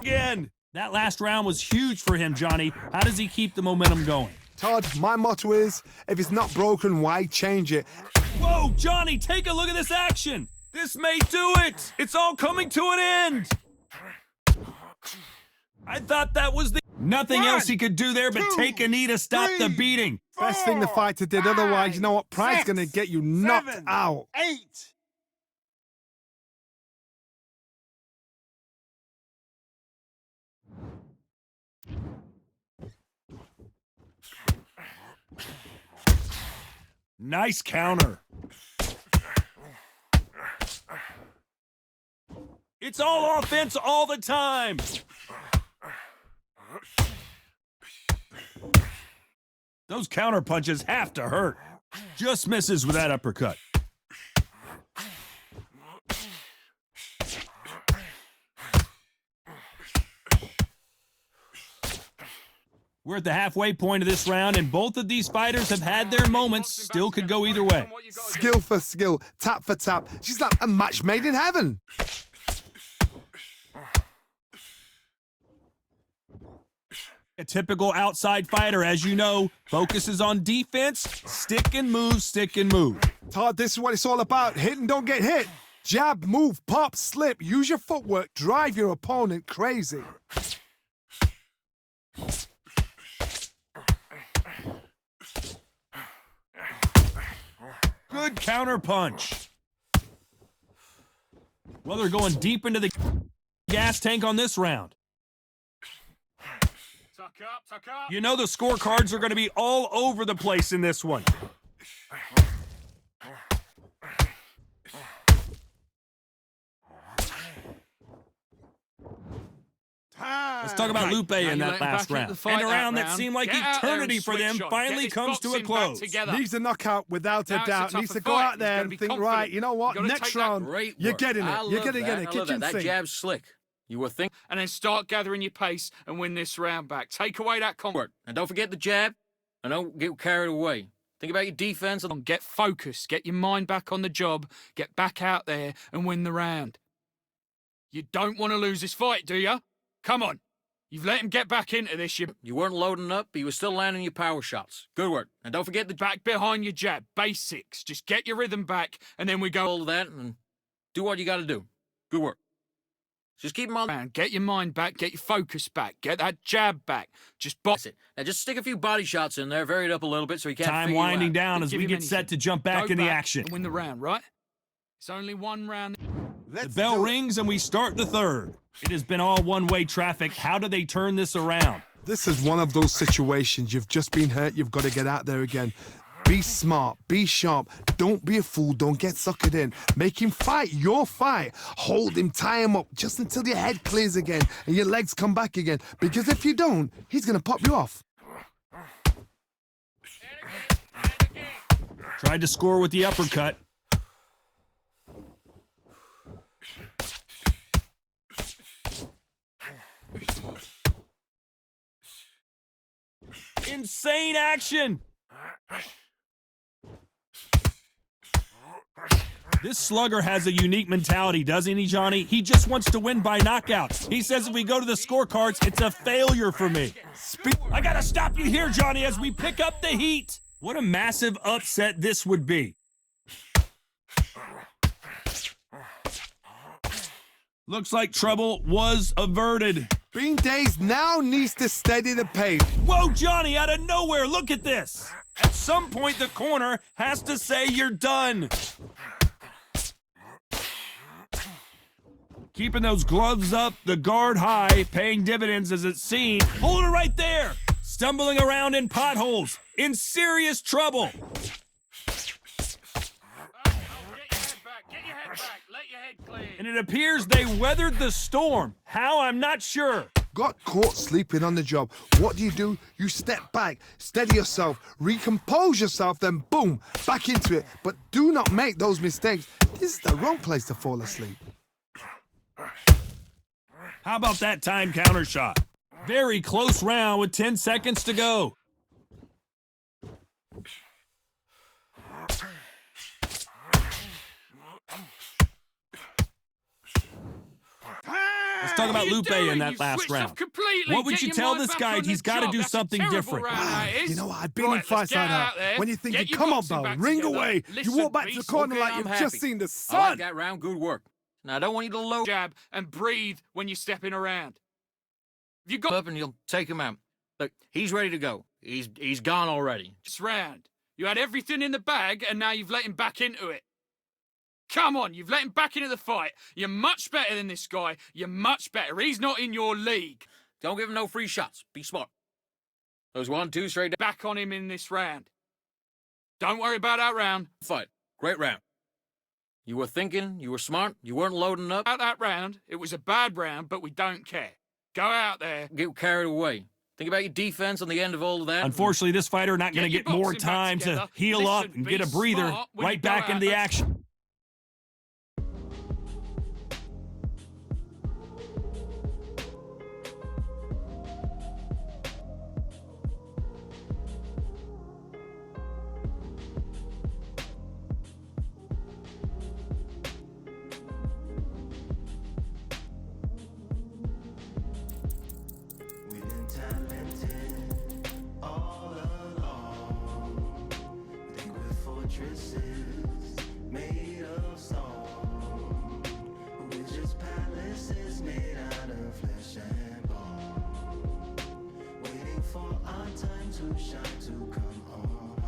Again. That last round was huge for him, Johnny. How does he keep the momentum going? Todd, my motto is, if it's not broken, why change it? Whoa, Johnny, take a look at this action. This may do it. It's all coming to an end. I thought that was the... Nothing else he could do there but take a knee to stop the beating. Best thing the fighter did, otherwise, you know what? Pride's gonna get you knocked out. 8. Nice counter. It's all offense all the time. Those counter punches have to hurt. Just misses with that uppercut. We're at the halfway point of this round, and both of these fighters have had their moments. Still could go either way. Skill for skill, tap for tap. She's like a match made in heaven. A typical outside fighter, as you know, focuses on defense, stick and move, stick and move. Todd, this is what it's all about. Hit and don't get hit. Jab, move, pop, slip. Use your footwork. Drive your opponent crazy. Good counter punch. Well, they're going deep into the gas tank on this round. Tuck up. You know the scorecards are going to be all over the place in this one. Let's talk about Lupe in that last round. And a round that seemed like eternity for them finally comes to a close. Needs a knockout without a doubt. Needs to go out there and think, right, you know what, next round, you're getting it. You're getting it. Kitchen that sink. jab's slick. You were thinking. And then start gathering your pace and win this round back. Take away that comfort. And don't forget the jab. And don't get carried away. Think about your defense. And get focused. Get your mind back on the job. Get back out there and win the round. You don't want to lose this fight, do you? Come on. You've let him get back into this. You weren't loading up, but you were still landing your power shots. Good work. And don't forget the back behind your jab. Basics. Just get your rhythm back, and then we go all of that and do what you got to do. Good work. Just keep them on. Get your mind back. Get your focus back. Get that jab back. Just box it. Now just stick a few body shots in there, vary it up a little bit so he can't. Time winding down as we get set to jump back in the action. And win the round, right? It's only one round. The bell rings and we start the third. It has been all one-way traffic. How do they turn this around? This is one of those situations. You've just been hurt. You've got to get out there again. Be smart. Be sharp. Don't be a fool. Don't get suckered in. Make him fight your fight. Hold him. Tie him up just until your head clears again and your legs come back again. Because if you don't, he's going to pop you off. Tried to score with the uppercut. Insane action! This slugger has a unique mentality, doesn't he, Johnny? He just wants to win by knockout. He says if we go to the scorecards, it's a failure for me. I gotta stop you here, Johnny, as we pick up the heat. What a massive upset this would be. Looks like trouble was averted. Bean Days now needs to steady the pace. Whoa, Johnny, out of nowhere, look at this. At some point, the corner has to say you're done. Keeping those gloves up, the guard high, paying dividends as it's seen. Hold it right there. Stumbling around in potholes, in serious trouble. And it appears they weathered the storm. How? I'm not sure. Got caught sleeping on the job. What do? You step back, steady yourself, recompose yourself, then boom, back into it. But do not make those mistakes. This is the wrong place to fall asleep. How about that time counter shot? Very close round with 10 seconds to go. Let's talk about Lupe in that You've last switched off round. completely. What would Get you your tell mind this back guy? on the He's got to job. do That's a something terrible different. round, that is. You know what? I've been Right, in let's fights get like out that. there, When you think get you your come on, boxing bro, back ring together. away. You Listen, walk back to the beast, corner okay, like I'm you've happy. just seen the I like sun. that round. Good work. Now, I don't want you to load jab and breathe when you're stepping around. You got up and you'll take him out. Look, he's ready to go. He's gone already. this round. You had everything in the bag, and now you've let him back into it. Come on, you've let him back into the fight. You're much better than this guy. You're much better. He's not in your league. Don't give him no free shots. Be smart. Those 1, 2 straight down. Back on him in this round. Don't worry about that round. Fight. Great round. You were thinking, you were smart, you weren't loading up. About that round, it was a bad round, but we don't care. Go out there. Get carried away. Think about your defense on the end of all of that. Unfortunately, this fighter not going to Get get your more boxing back time to together. heal Listen, up and be get a breather. smart when you Right go back into the out. action. We've been talented all along. Think we're fortresses made of stone. But we're just palaces made out of flesh and bone. Waiting for our time to shine, to come on home.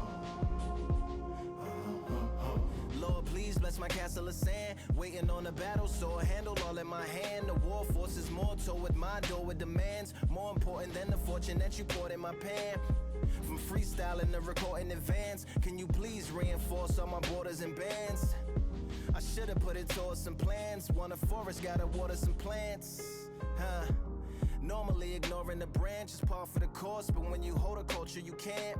Oh, oh, oh. Lord, please bless my castle of sand. Waiting on a battle sword, handle all in my hand. The war force is more toward my door with demands. More important than the fortune that you poured in my pan. From freestyling to recording advance, can you please reinforce all my borders and bands? I should've put it towards some plans. Want a forest, gotta water some plants. Huh. Normally ignoring the branch is par for the course, but when you hold a culture, you can't.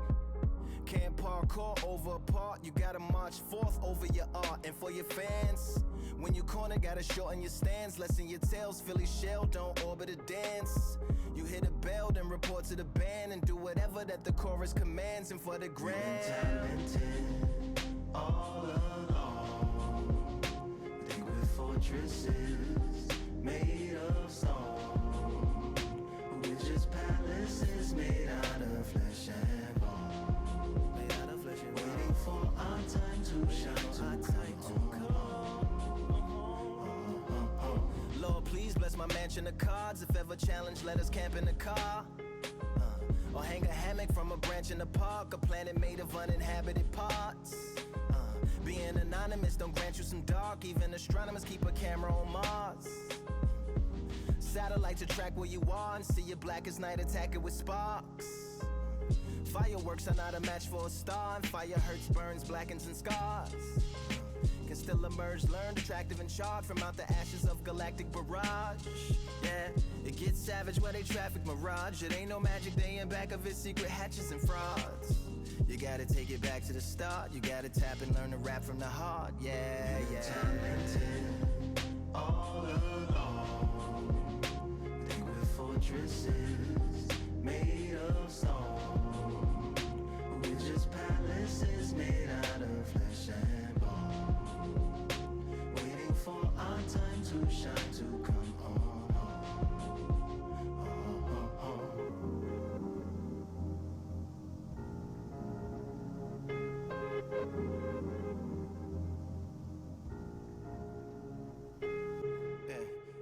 Can't parkour over a part, you gotta march forth over your art. And for your fans, when you corner, gotta shorten your stance. Lessen your tails, Philly shell, don't orbit a dance. You hit a bell, then report to the band and do whatever that the chorus commands. And for the grand, talented all along. Think we're fortresses made of stone. But we're just palaces made out of flesh and bone. Made out of flesh and bone. Waiting for our time to shine, to come on. Lord, please bless my mansion of cards. If ever challenged, let us camp in the car. Or hang a hammock from a branch in the park. A planet made of uninhabited parts. Being anonymous don't grant you some dark. Even astronomers keep a camera on Mars. Satellite to track where you are and see you black as night, attack it with sparks. Fireworks are not a match for a star, and fire hurts, burns, blackens, and scars. Can still emerge, learned, attractive, and charged from out the ashes of galactic barrage. Yeah, it gets savage where they traffic mirage. It ain't no magic day in back of its secret hatches and frauds. You gotta take it back to the start. You gotta tap and learn to rap from the heart. Yeah, yeah. Talented all along. Think we're fortresses made of stone. But we're just palaces made out of flesh and bone. Waiting for our time to shine, to come on home. Oh, oh, oh.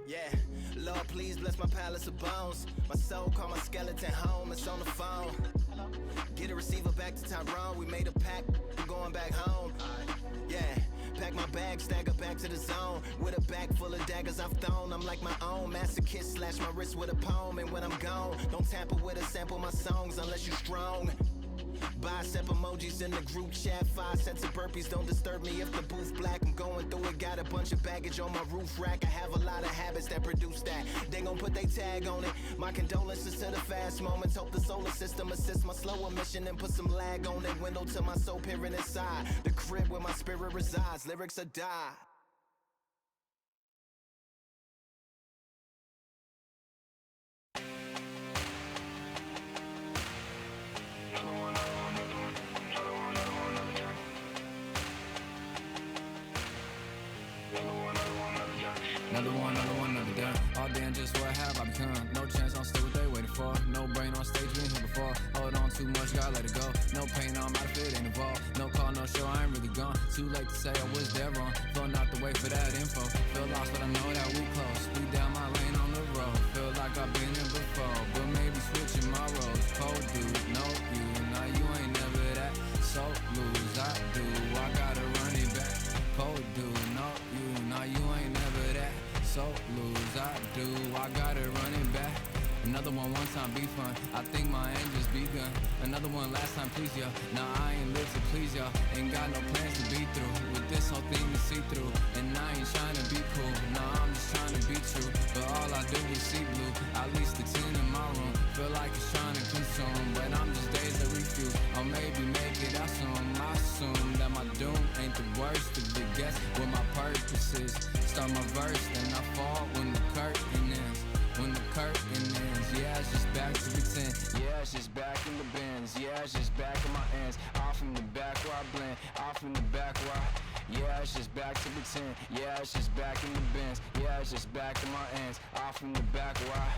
Yeah, Lord, please bless my palace of bones. My soul call my skeleton home, it's on the phone. Get a receiver back to Tyrone. We made a pact, we're going back home. Yeah, pack my bag, stagger back to the zone. With a bag full of daggers I've thrown. I'm like my own masochist, slash my wrist with a poem. And when I'm gone, don't tamper with or sample my songs unless you're strong. Bicep emojis in the group chat. 5 sets of burpees, don't disturb me if the booth black. I'm going through it, got a bunch of baggage on my roof rack. I have a lot of habits that produce that. They gon' put they tag on it. My condolences to the fast moments. Hope the solar system assists my slower mission and put some lag on it. Window to my soul peering inside the crib where my spirit resides. Lyrics are die. Another one, another done. All damn, just what no pain, I'm out of it, ain't involved. No call, no show, I ain't really gone. Too late to say I was there wrong. Filling out the way for that info. Feel lost, but I know that we close. Speed down my lane on the road. Feel like I've been here before, but maybe switching my roles. Cold dude, no you. Now you ain't never that. So lose, I do. I gotta run it back. Cold dude, no you. Now you ain't never that. So lose, I do. I gotta run it back. Another one time be fun. I think my end just begun. Another one last time, please, y'all. Now I ain't live to please y'all. Ain't got no plans to be through. With this whole thing to see through. And I ain't trying to be cool. No, I'm just trying to be true. But all I do is see blue. At least the 10 in my room. Feel like it's trying to consume. But I'm just days to refuse. Or maybe make it out soon. I assume that my doom ain't the worst of the guess. What my purpose is. Start my verse, then I fall when the curtain ends. When the curtain ends, yeah, it's just back to pretend. Yeah, it's just back in the bins. Yeah, it's just back in my ends. Off in the back where I blend. Off in the back where I... Yeah, it's just back to pretend. Yeah, it's just back in the bins. Yeah, it's just back in my ends. Off in the back where I...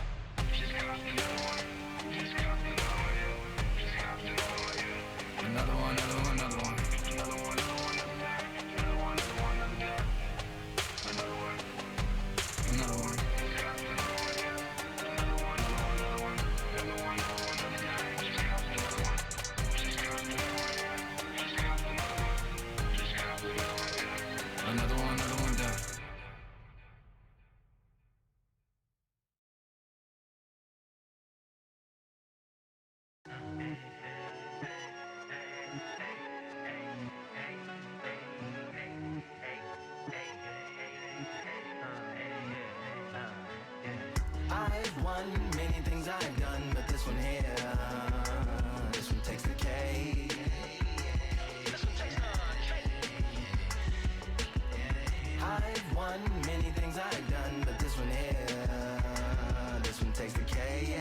Another one, another one, another one. Another one, another one, another one, another one, another one. Another one down. I've won many things I've done, but this one here, this one takes the cake. I've won many things I've done, but this one here, this one takes the cake.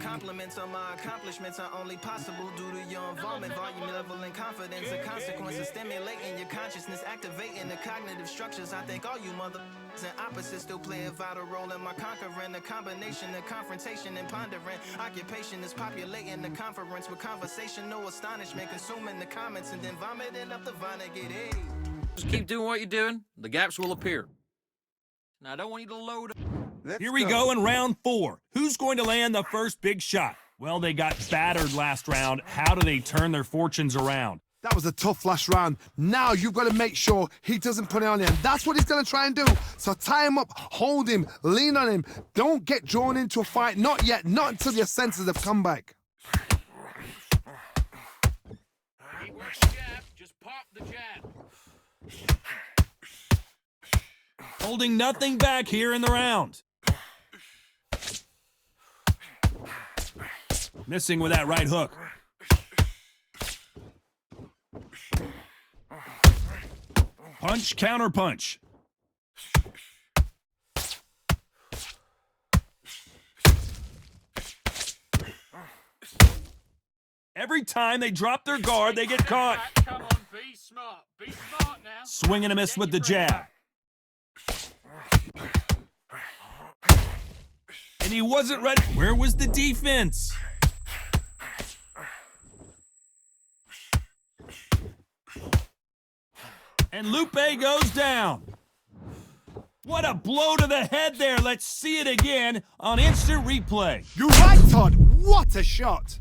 Compliments on my accomplishments are only possible due to your involvement, volume, level, and confidence. The consequences stimulating your consciousness, activating the cognitive structures. I think all you mother and opposites still play a vital role in my conquering. The combination of confrontation and pondering. Occupation is populating the conference with conversation, no astonishment, consuming the comments and then vomiting up the Vonnegut. Hey. Just keep doing what you're doing. The gaps will appear. Now, I don't want you to load up. Here we go in round 4. Who's going to land the first big shot? Well, they got battered last round. How do they turn their fortunes around? That was a tough last round. Now you've got to make sure he doesn't put it on you. And that's what he's going to try and do. So tie him up, hold him, lean on him. Don't get drawn into a fight. Not yet. Not until your senses have come back. He works the jab, just pop the jab. Holding nothing back here in the round. Missing with that right hook. Punch, counter punch. Every time they drop their guard, they get caught. Come on, be smart. Be smart now. Swing and a miss with the jab. And he wasn't ready. Where was the defense? And Lupe goes down. What a blow to the head there. Let's see it again on instant replay. You're right, Todd. What a shot.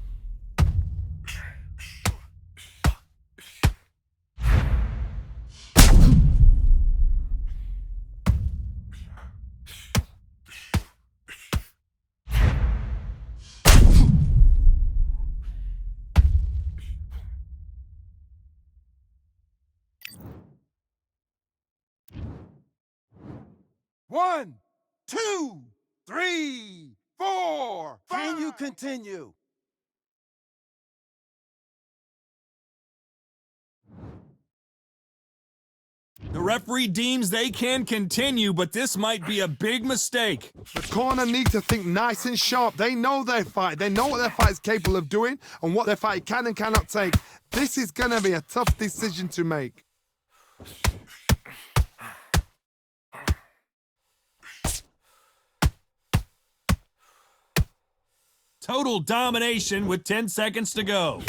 One, two, three, four. Can you continue? The referee deems they can continue, but this might be a big mistake. The corner need to think nice and sharp. They know their fight. They know what their fight is capable of doing and what their fight can and cannot take. This is going to be a tough decision to make. Total domination with 10 seconds to go.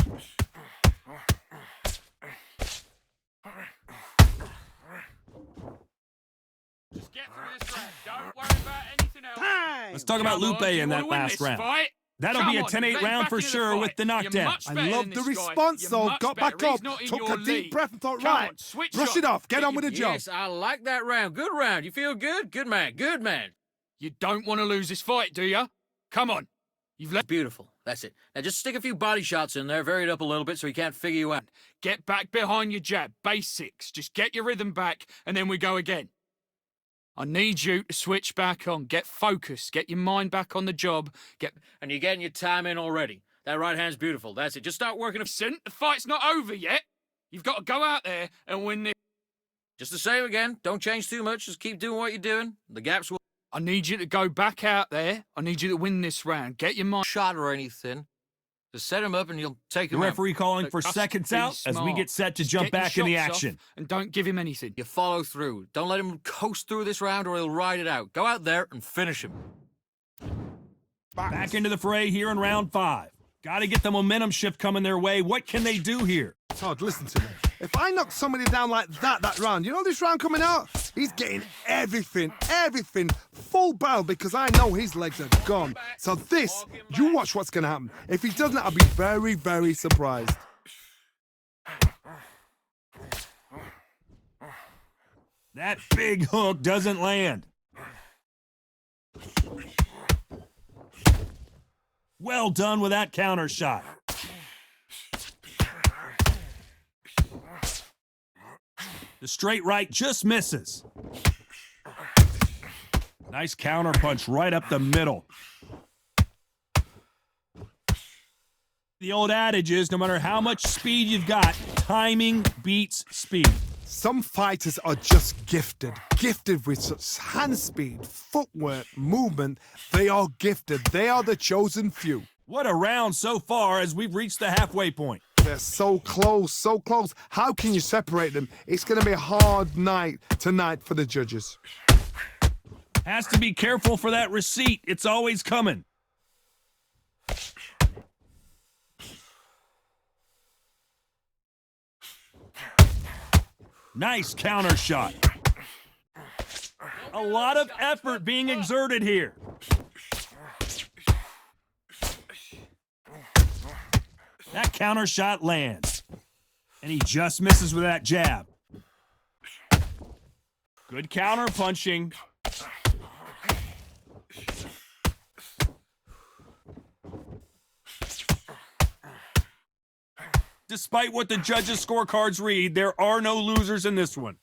Just get through this round. Don't worry about anything else. Time. Let's talk about Come on, Lupe do you in wanna that win last this round. fight? That'll Come be a on, 10-8 get round back for into the sure fight. with the You're knockdown. much I better love than the this guy. response, You're though. much Got better. back He's up, not in took your a deep league. breath and thought, Come right, on, switch brush up. it off, get on with the job. Yes, I like that round. Good round. You feel good? Good man. Good man. You don't want to lose this fight, do you? Come on. You've let. Beautiful. That's it. Now just stick a few body shots in there, vary it up a little bit so he can't figure you out. Get back behind your jab. Basics. Just get your rhythm back, and then we go again. I need you to switch back on. Get focused. Get your mind back on the job. And you're getting your time in already. That right hand's beautiful. That's it. Just start working. Listen, the fight's not over yet. You've got to go out there and win this. Just the same again. Don't change too much. Just keep doing what you're doing. The gaps will I need you to go back out there. I need you to win this round. Get your mind. shot or anything. Just set him up and you'll take The him out. referee calling for Just seconds be out as we smart. get set to Just jump get your back in the shots off action. and don't give him anything. You follow through. Don't let him coast through this round or he'll ride it out. Go out there and finish him. Back into the fray here in round 5. Got to get the momentum shift coming their way. What can they do here? Todd, listen to me. If I knock somebody down like that round, you know this round coming out? He's getting everything, full barrel because I know his legs are gone. So this, you watch what's going to happen. If he doesn't, I'll be very, very surprised. That big hook doesn't land. Well done with that counter shot. The straight right just misses. Nice counter punch right up the middle. The old adage is no matter how much speed you've got, timing beats speed. Some fighters are just gifted with such hand speed, footwork, movement. They are gifted. They are the chosen few. What a round so far as we've reached the halfway point. They're so close, so close. How can you separate them? It's going to be a hard night tonight for the judges. Has to be careful for that receipt. It's always coming. Nice counter shot. A lot of effort being exerted here. That counter shot lands. And he just misses with that jab. Good counter punching. Despite what the judges' scorecards read, there are no losers in this one.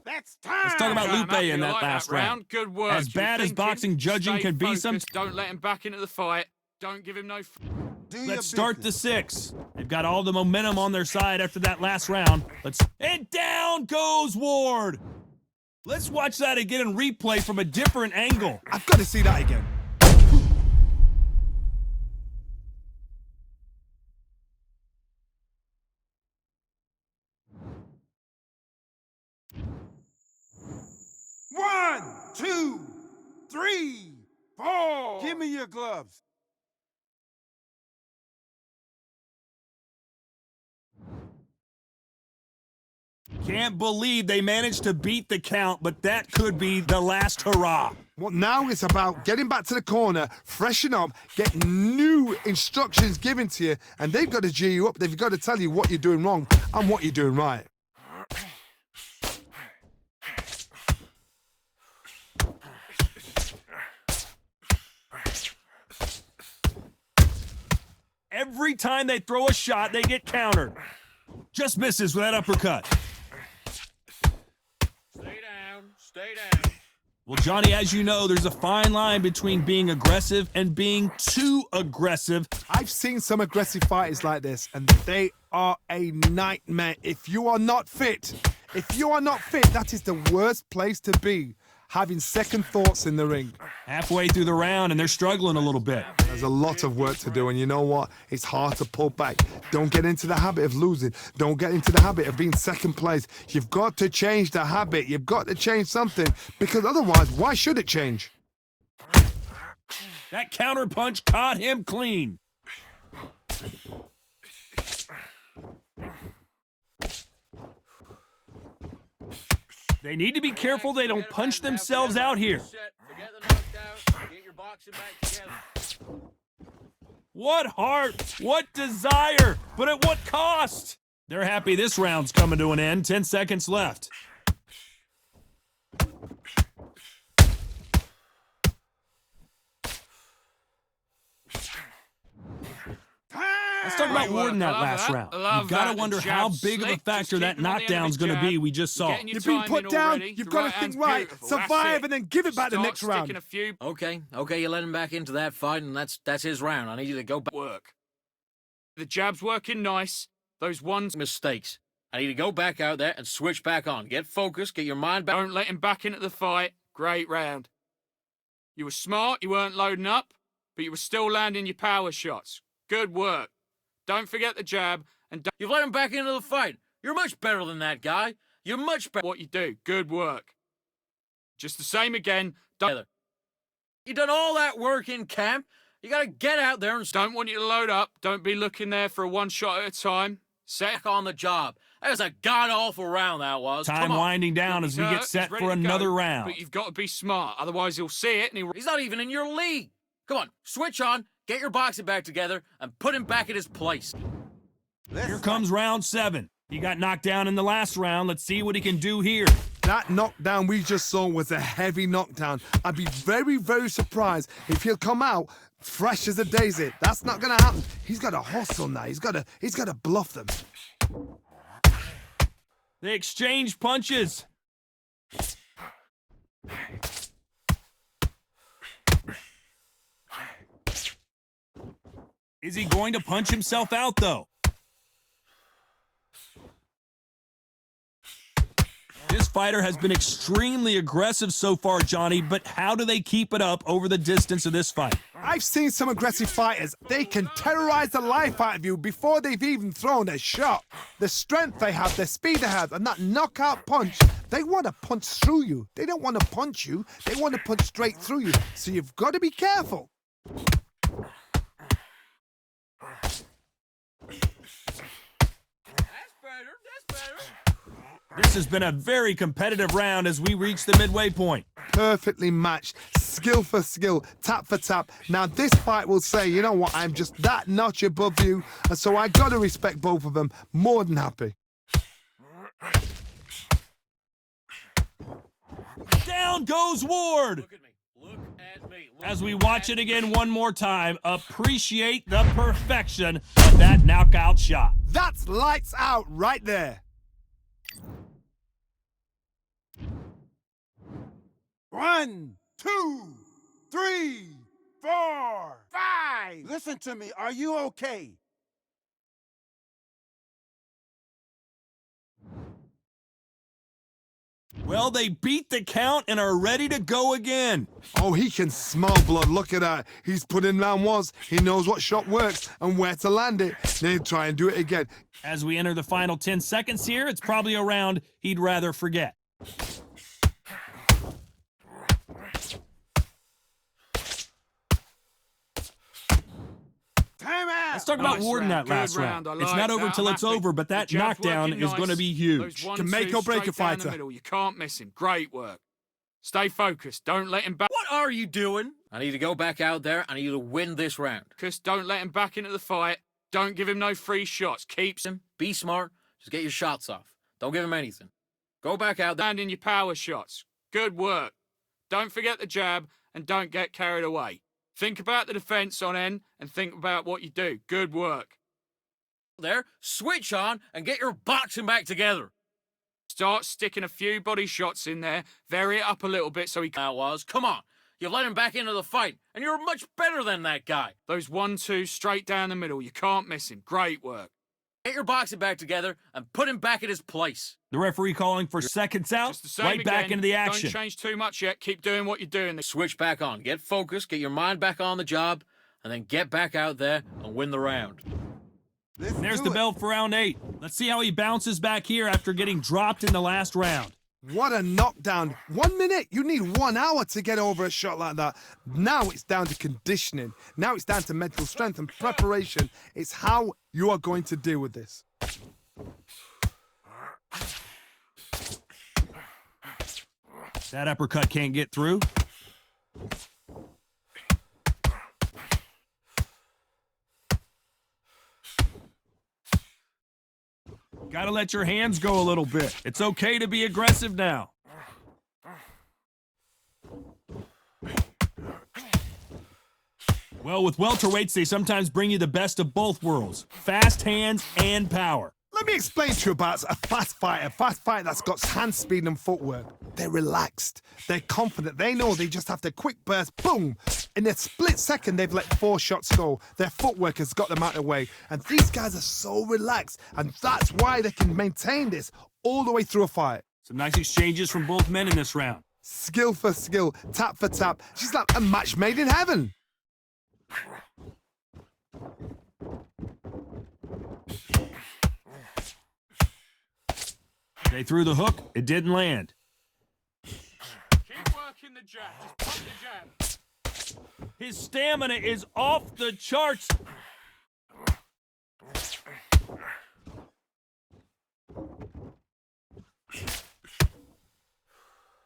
That's time. Let's talk about Lupe in that last round. Good work. As You're bad as thinking. boxing judging Stay can be focused. Don't let him back into the fight. Don't give him no. Do your Let's start the business. 6. They've got all the momentum on their side after that last round. And down goes Ward. Let's watch that again and replay from a different angle. I've got to see that again. One, two, three, four. Give me your gloves. Can't believe they managed to beat the count, but that could be the last hurrah. Well, now it's about getting back to the corner, freshen up, get new instructions given to you, and they've got to G you up. They've got to tell you what you're doing wrong and what you're doing right. Every time they throw a shot, they get countered. Just misses with that uppercut. Stay down. Stay down. Well, Johnny, as you know, there's a fine line between being aggressive and being too aggressive. I've seen some aggressive fighters like this, and they are a nightmare. If you are not fit, that is the worst place to be. having second thoughts in the ring. Halfway through the round, and they're struggling a little bit. There's a lot of work to do, and you know what? It's hard to pull back. Don't get into the habit of losing. Don't get into the habit of being second place. You've got to change the habit. You've got to change something, because otherwise, why should it change? That counter punch caught him clean. They need to be careful they don't punch themselves out here. Forget the knockdown. Get your boxing back together. What heart, what desire, but at what cost? They're happy this round's coming to an end. 10 seconds left. Let's talk about Warden that last round. You've got to wonder how big of a factor that knockdown's going to be we just saw. You've been put down. You've got to think right. Survive and then give it back the next round. Okay, you let him back into that fight, and that's his round. I need you to go back. Work. The jab's working nice. Those ones. Mistakes. I need to go back out there and switch back on. Get focused, get your mind back. Don't let him back into the fight. Great round. You were smart, you weren't loading up, but you were still landing your power shots. Good work. Don't forget the jab, and don't... You've let him back into the fight. You're much better than that guy. You're much better. What you do. Good work. Just the same again. Don't... You've done all that work in camp. You gotta get out there and... Don't want you to load up. Don't be looking there for a one shot at a time. Set on the job. That was a god-awful round, that was. Time winding down as we get set for another round. But you've got to be smart, otherwise he'll see it and he's not even in your league. Come on, switch on, get your boxing back together, and put him back at his place. Here comes round 7. He got knocked down in the last round. Let's see what he can do here. That knockdown we just saw was a heavy knockdown. I'd be very, very surprised if he'll come out fresh as a daisy. That's not gonna happen. He's got to hustle now. He's got to bluff them. They exchange punches. Is he going to punch himself out, though? This fighter has been extremely aggressive so far, Johnny, but how do they keep it up over the distance of this fight? I've seen some aggressive fighters. They can terrorize the life out of you before they've even thrown a shot. The strength they have, the speed they have, and that knockout punch, they want to punch through you. They don't want to punch you. They want to punch straight through you. So you've got to be careful. This has been a very competitive round as we reach the midway point. Perfectly matched, skill for skill, tap for tap. Now this fight will say, you know what, I'm just that notch above you, and so I gotta respect both of them. More than happy. Down goes Ward! Look at me. Look at me. As we watch it again one more time, appreciate the perfection of that knockout shot. That's lights out right there. 1, 2, 3, 4, 5. Listen to me. Are you okay? Well, they beat the count and are ready to go again. Oh, he can smell blood. Look at that. He's put in round ones. He knows what shot works and where to land it. Then try and do it again. As we enter the final 10 seconds here, it's probably a round he'd rather forget. Time out. Let's talk about Nice Warden round. that last Good round. round. I It's like not over that. till I'm it's happy. over, but that The jab's knockdown working is going to nice. be huge. Those 1, Can make 2 or break a straight down the fighter. middle. You can't miss him. Great work. Stay focused. Don't let him back. What are you doing? I need to go back out there. I need you to win this round. Don't let him back into the fight. Don't give him no free shots. Keeps him. Be smart. Just get your shots off. Don't give him anything. Go back out there. Landing your power shots. Good work. Don't forget the jab and don't get carried away. Think about the defense on end and think about what you do. Good work. Switch on and get your boxing back together. Start sticking a few body shots in there. Vary it up a little bit so he can. That was. Come on. You've let him back into the fight, and you're much better than that guy. Those 1, 2 straight down the middle. You can't miss him. Great work. Get your boxing bag together and put him back in his place. The referee calling for seconds out. Just the same Right back again. into the action. Don't change too much yet. Keep doing what you're doing. Switch back on. Get focused, get your mind back on the job, and then get back out there and win the round. Let's There's do the it. bell for round 8. Let's see how he bounces back here after getting dropped in the last round. What a knockdown. 1 minute. You need 1 hour to get over a shot like that. Now it's down to conditioning. Now it's down to mental strength and preparation. It's how you are going to deal with this. That uppercut can't get through. Gotta let your hands go a little bit. It's okay to be aggressive now. Well, with welterweights, they sometimes bring you the best of both worlds. Fast hands and power. Let me explain to you about a fast fighter that's got hand speed and footwork. They're relaxed. They're confident. They know they just have to quick burst, boom. In a split second, they've let 4 shots go. Their footwork has got them out of the way. And these guys are so relaxed. And that's why they can maintain this all the way through a fight. Some nice exchanges from both men in this round. Skill for skill, tap for tap. She's like a match made in heaven. They threw the hook. It didn't land. Keep working the jab. Just pump the jab. His stamina is off the charts.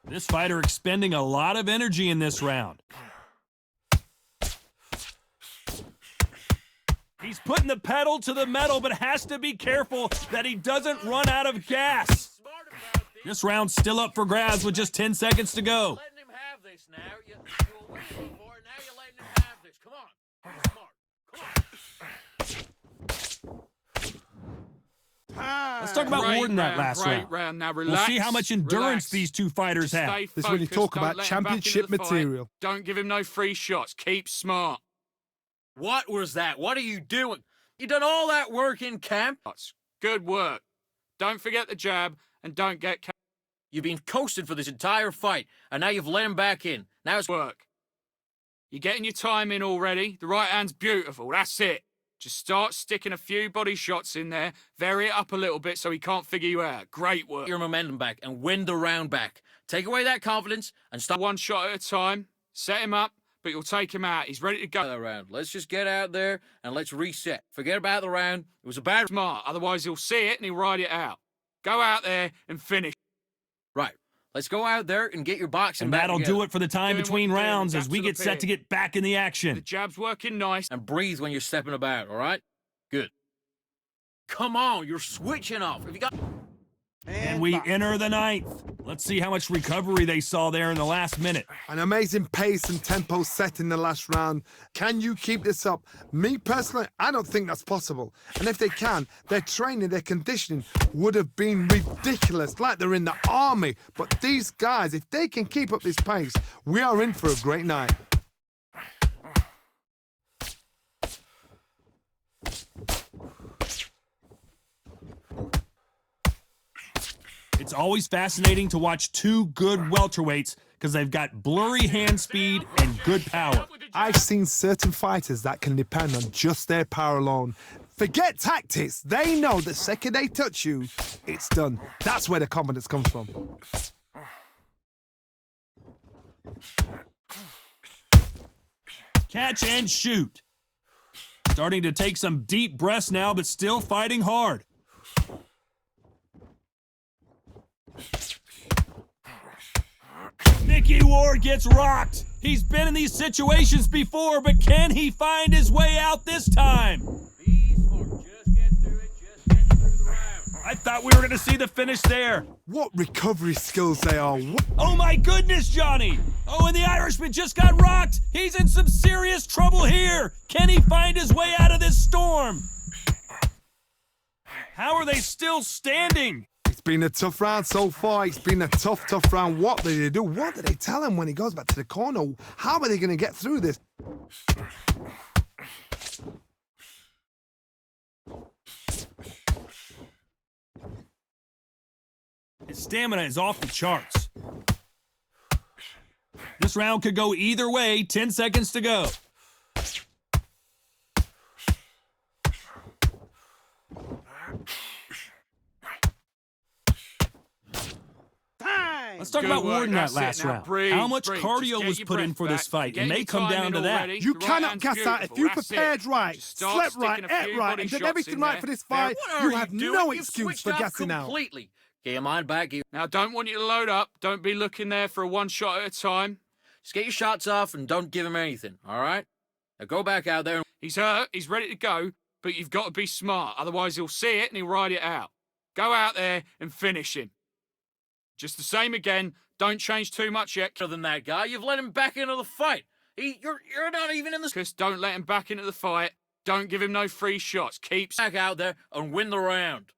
This fighter expending a lot of energy in this round. He's putting the pedal to the metal, but has to be careful that he doesn't run out of gas. This round's still up for grabs with just 10 seconds to go. Letting him have this now. You were waiting for it. Now you're letting him have this. Come on. Be smart. Come on. Let's talk about Great Warden that round, last great round. round. Now We'll relax. see how much endurance relax. these two fighters have. Stay This is when you focused. talk Don't about let him back into championship the fight. material. Don't give him no free shots. Keep smart. What was that? What are you doing? You done all that work in camp? Good work. Don't forget the jab and don't get You've been coasting for this entire fight, and now you've let him back in. Now it's work. You're getting your time in already. The right hand's beautiful. That's it. Just start sticking a few body shots in there. Vary it up a little bit so he can't figure you out. Great work. your momentum back and win the round back. Take away that confidence and stop One shot at a time. Set him up, but you'll take him out. He's ready to go. the round. Let's just get out there and let's reset. Forget about the round. It was a bad Smart. Otherwise, he'll see it and he'll ride it out. Go out there and finish. Right. Let's go out there and get your boxing And back that'll together. do it for the time Doing what between you're doing, rounds as adapt we to the get set to pin. get back in the The action. jab's working nice. And breathe when you're stepping about, all right? Good. Come on, you're switching off. Have you got... And we enter the 9th. Let's see how much recovery they saw there in the last minute. An amazing pace and tempo set in the last round. Can you keep this up? Me personally, I don't think that's possible. And if they can, their training, their conditioning would have been ridiculous, like they're in the army. But these guys, if they can keep up this pace, we are in for a great night. It's always fascinating to watch two good welterweights because they've got blurry hand speed and good power. I've seen certain fighters that can depend on just their power alone. Forget tactics. They know the second they touch you, it's done. That's where the confidence comes from. Catch and shoot. Starting to take some deep breaths now, but still fighting hard. Mickey Ward gets rocked. He's been in these situations before, but can he find his way out this time? Be smart. Just get through it. Just get through the round. I thought we were going to see the finish there. What recovery skills they are. Oh my goodness, Johnny! Oh, and the Irishman just got rocked! He's in some serious trouble here! Can he find his way out of this storm? How are they still standing? It's been a tough round so far. It's been a tough round. What did they do? What did they tell him when he goes back to the corner? How are they going to get through this? Stamina is off the charts. This round could go either way. 10 seconds to go. Time. Let's talk Good about work, Warden that that's it. last Now round. breathe, How much breathe. cardio Just get was your put in breath for this back. fight? Get It may your come time down in to that. already. You The right cannot hand's gas out. If beautiful, you that's prepared it. right, Start slept sticking right, a ate few right, body and did shots everything in right there. for this Now, fight, What you are have doing? no You excuse switched for up gassing out. completely. Get your mind back. Now, don't want you to load up. Don't be looking there for a one shot at a time. Just get your shots off and don't give him anything, all right? Now go back out there. He's hurt. He's ready to go. But you've got to be smart. Otherwise, he'll see it and he'll ride it out. Go out there and finish him. Just the same again. Don't change too much yet. Better than that guy. You've let him back into the fight. You're not even in the Chris, don't let him back into the fight. Don't give him no free shots. Keep back out there and win the round.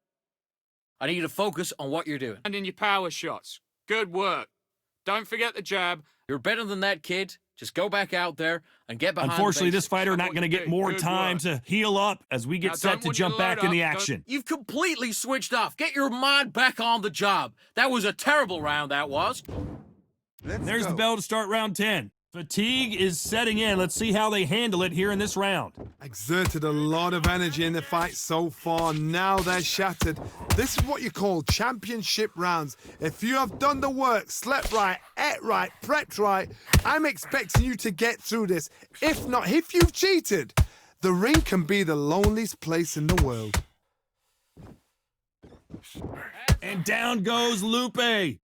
I need you to focus on what you're doing. standing your power shots. Good work. Don't forget the jab. You're better than that, kid. Just go back out there and get behind Unfortunately, the this basics. fighter That's not what going to you get do. more Good time work. to heal up as we get Now, set don't to want you jump to back load in the up. Don't- action. You've completely switched off. Get your mind back on the job. That was a terrible round, that was. Let's There's go. the bell to start round 10. Fatigue is setting in. Let's see how they handle it here in this round. Exerted a lot of energy in the fight so far. Now they're shattered. This is what you call championship rounds. If you have done the work, slept right, ate right, prepped right, I'm expecting you to get through this. If not, if you've cheated, the ring can be the loneliest place in the world. And down goes Lupe.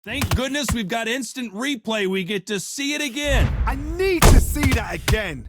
Thank goodness we've got instant replay. We get to see it again. I need to see that again.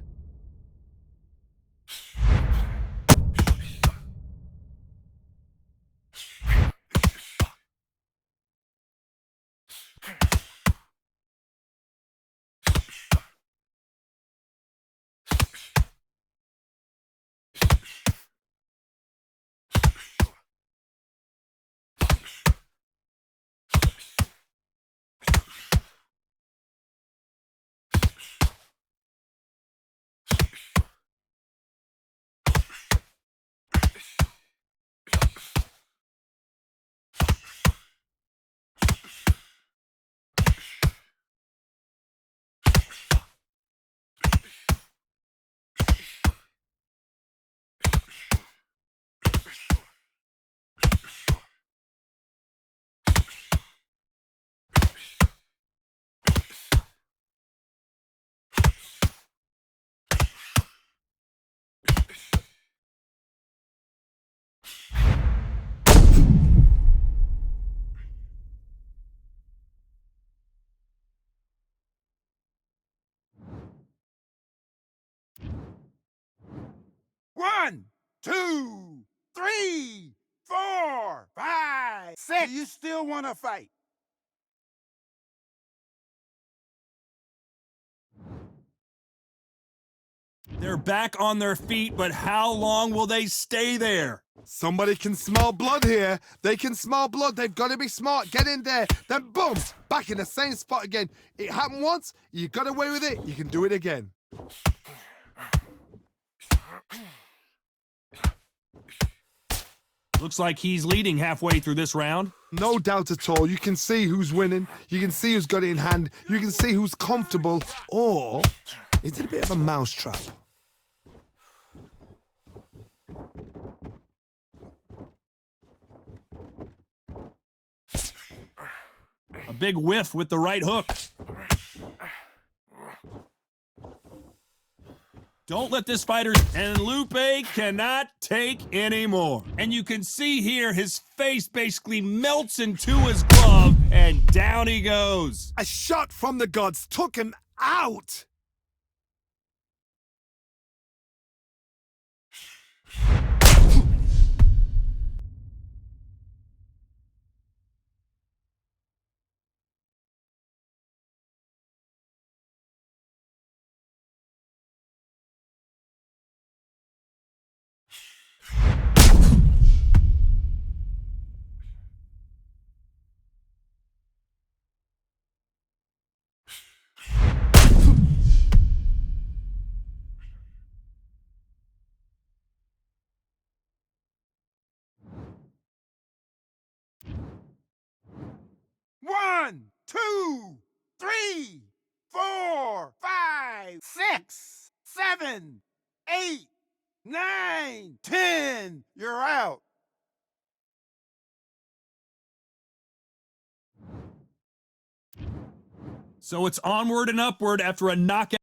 One, two, three, four, five, six. Do you still want to fight? They're back on their feet, but how long will they stay there? Somebody can smell blood here. They can smell blood. They've got to be smart. Get in there. Then boom, back in the same spot again. It happened once. You got away with it. You can do it again. Looks like he's leading halfway through this round. No doubt at all. You can see who's winning. You can see who's got it in hand. You can see who's comfortable. Or is it a bit of a mousetrap? A big whiff with the right hook. Don't let this fighter... And Lupe cannot take any more. And you can see here his face basically melts into his glove, and down he goes. A shot from the gods took him out. 2, 3, 4, 5, 6, 7, 8, 9, 10. You're out. So it's onward and upward after a knockout.